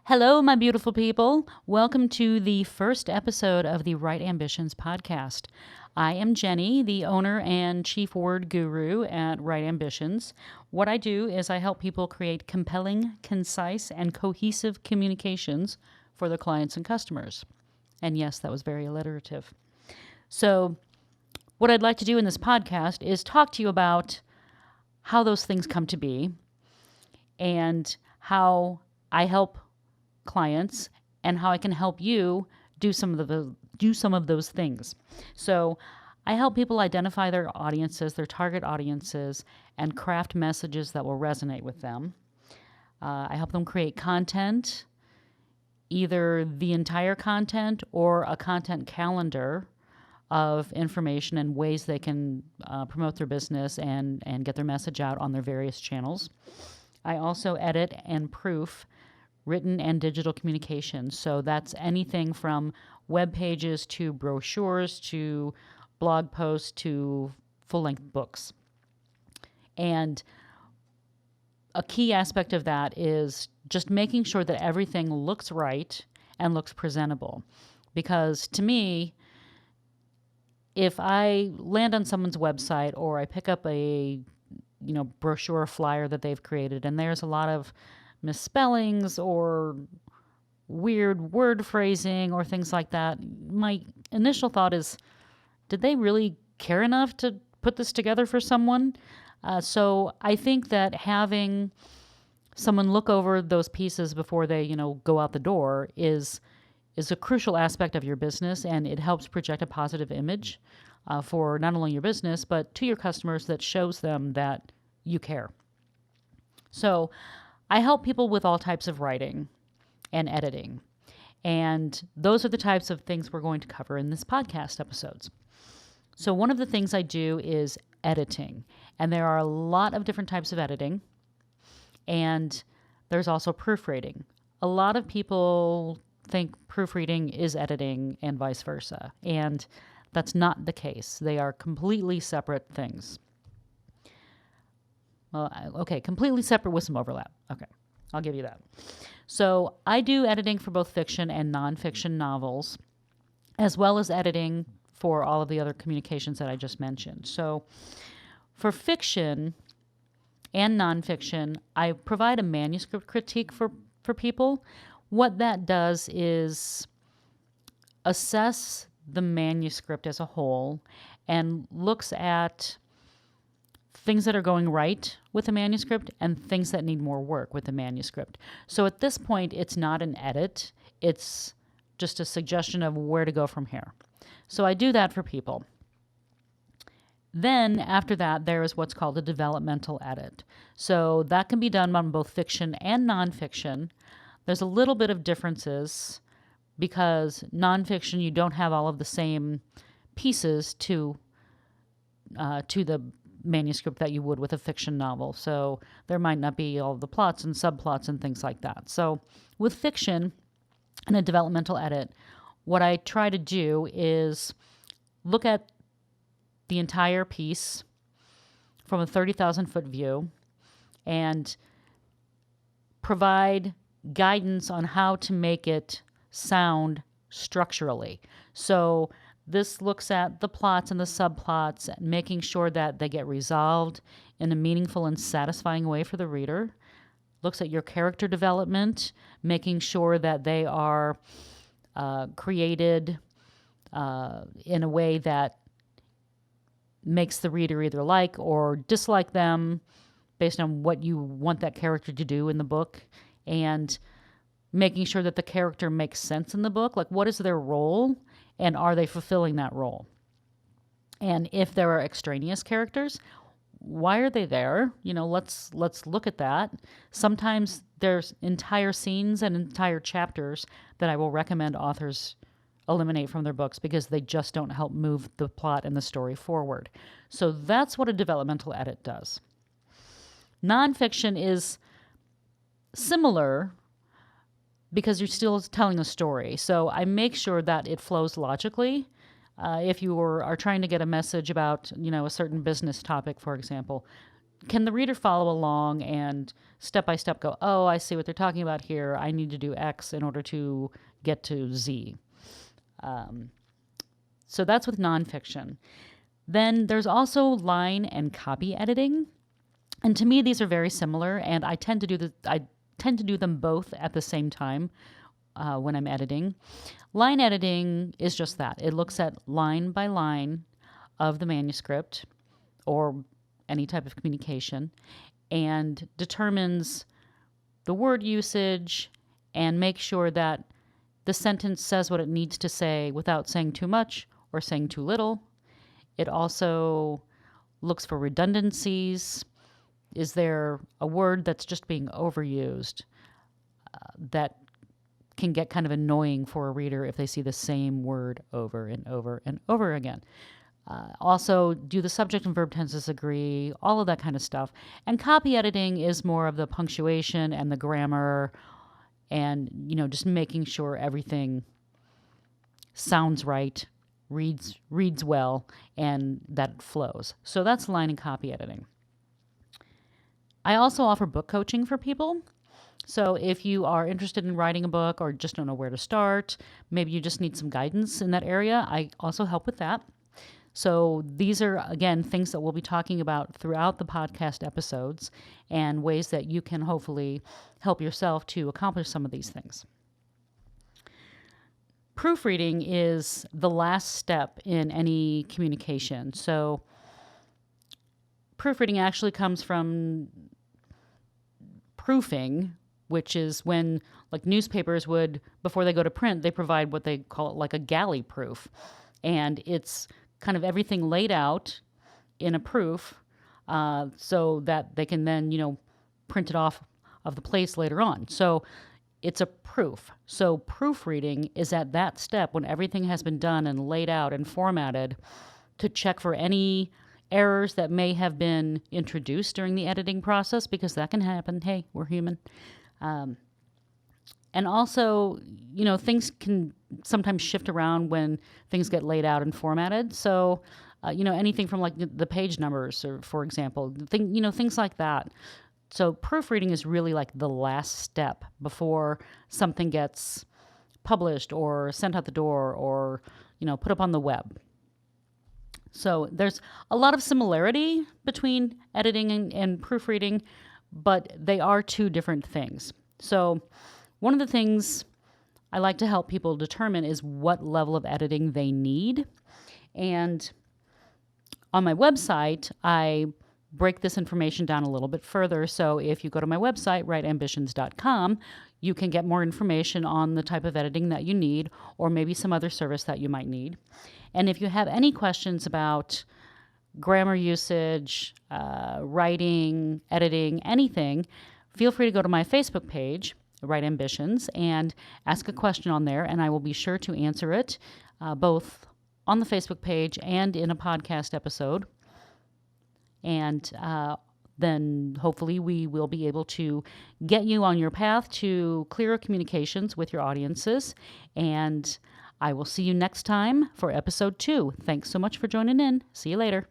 Hello, my beautiful people. Welcome to the first episode of the Right Ambitions podcast. I am Jenny, the owner and chief word guru at Right Ambitions. What I do is I help people create compelling, concise, and cohesive communications for their clients and customers. And yes, that was very alliterative. So, what I'd like to do in this podcast is talk to you about how those things come to be and how I help clients and how I can help you do some of those things. So I help people identify their audiences, their target audiences, and craft messages that will resonate with them. I help them create content, either the entire content or a content calendar of information and ways they can promote their business and get their message out on their various channels. I also edit and proof written and digital communications. So that's anything from web pages to brochures to blog posts to full-length books. And a key aspect of that is just making sure that everything looks right and looks presentable. Because to me, if I land on someone's website or I pick up a brochure flyer that they've created and there's a lot of misspellings or weird word phrasing or things like that, my initial thought is, did they really care enough to put this together for someone? So I think that having someone look over those pieces before they, go out the door is a crucial aspect of your business, and it helps project a positive image for not only your business, but to your customers that shows them that you care. So I help people with all types of writing and editing. And those are the types of things we're going to cover in this podcast episodes. So one of the things I do is editing. And there are a lot of different types of editing. And there's also proofreading. A lot of people think proofreading is editing and vice versa. And that's not the case. They are completely separate things. Well, okay, completely separate with some overlap. Okay, I'll give you that. So I do editing for both fiction and nonfiction novels, as well as editing for all of the other communications that I just mentioned. So for fiction and nonfiction, I provide a manuscript critique for people. What that does is assess the manuscript as a whole and looks at things that are going right with the manuscript and things that need more work with the manuscript. So at this point, it's not an edit. It's just a suggestion of where to go from here. So I do that for people. Then after that, there is what's called a developmental edit. So that can be done on both fiction and nonfiction. There's a little bit of differences because nonfiction, you don't have all of the same pieces to the manuscript that you would with a fiction novel. So there might not be all the plots and subplots and things like that. So with fiction and a developmental edit, what I try to do is look at the entire piece from a 30,000-foot view and provide guidance on how to make it sound structurally. So this looks at the plots and the subplots, making sure that they get resolved in a meaningful and satisfying way for the reader. Looks at your character development, making sure that they are created in a way that makes the reader either like or dislike them based on what you want that character to do in the book, and making sure that the character makes sense in the book. Like, what is their role? And are they fulfilling that role? And if there are extraneous characters, why are they there? Let's look at that. Sometimes there's entire scenes and entire chapters that I will recommend authors eliminate from their books because they just don't help move the plot and the story forward. So that's what a developmental edit does. Nonfiction is similar because you're still telling a story. So I make sure that it flows logically. If you are trying to get a message about, a certain business topic, for example, can the reader follow along and step by step go, oh, I see what they're talking about here. I need to do X in order to get to Z. So that's with nonfiction. Then there's also line and copy editing. And to me, these are very similar, and I tend to do them both at the same time when I'm editing. Line editing is just that. It looks at line by line of the manuscript or any type of communication and determines the word usage and makes sure that the sentence says what it needs to say without saying too much or saying too little. It also looks for redundancies. Is there a word that's just being overused that can get kind of annoying for a reader if they see the same word over and over and over again? Also, do the subject and verb tenses agree? All of that kind of stuff. And copy editing is more of the punctuation and the grammar and, just making sure everything sounds right, reads well, and that it flows. So that's line and copy editing. I also offer book coaching for people. So if you are interested in writing a book or just don't know where to start, maybe you just need some guidance in that area, I also help with that. So these are, again, things that we'll be talking about throughout the podcast episodes and ways that you can hopefully help yourself to accomplish some of these things. Proofreading is the last step in any communication. So proofreading actually comes from proofing, which is when, like, newspapers would, before they go to print, they provide what they call like a galley proof. And it's kind of everything laid out in a proof so that they can then, print it off of the place later on. So it's a proof. So proofreading is at that step when everything has been done and laid out and formatted to check for any errors that may have been introduced during the editing process, because that can happen. Hey, we're human. And also, things can sometimes shift around when things get laid out and formatted. So, anything from like the page numbers, or for example, things like that. So proofreading is really like the last step before something gets published or sent out the door or, put up on the web. So there's a lot of similarity between editing and proofreading, but they are two different things. So one of the things I like to help people determine is what level of editing they need. And on my website, I break this information down a little bit further. So if you go to my website, writeambitions.com, you can get more information on the type of editing that you need, or maybe some other service that you might need. And if you have any questions about grammar usage, writing, editing, anything, feel free to go to my Facebook page, Write Ambitions, and ask a question on there, and I will be sure to answer it, both on the Facebook page and in a podcast episode. And then hopefully we will be able to get you on your path to clearer communications with your audiences. And I will see you next time for episode 2. Thanks so much for joining in. See you later.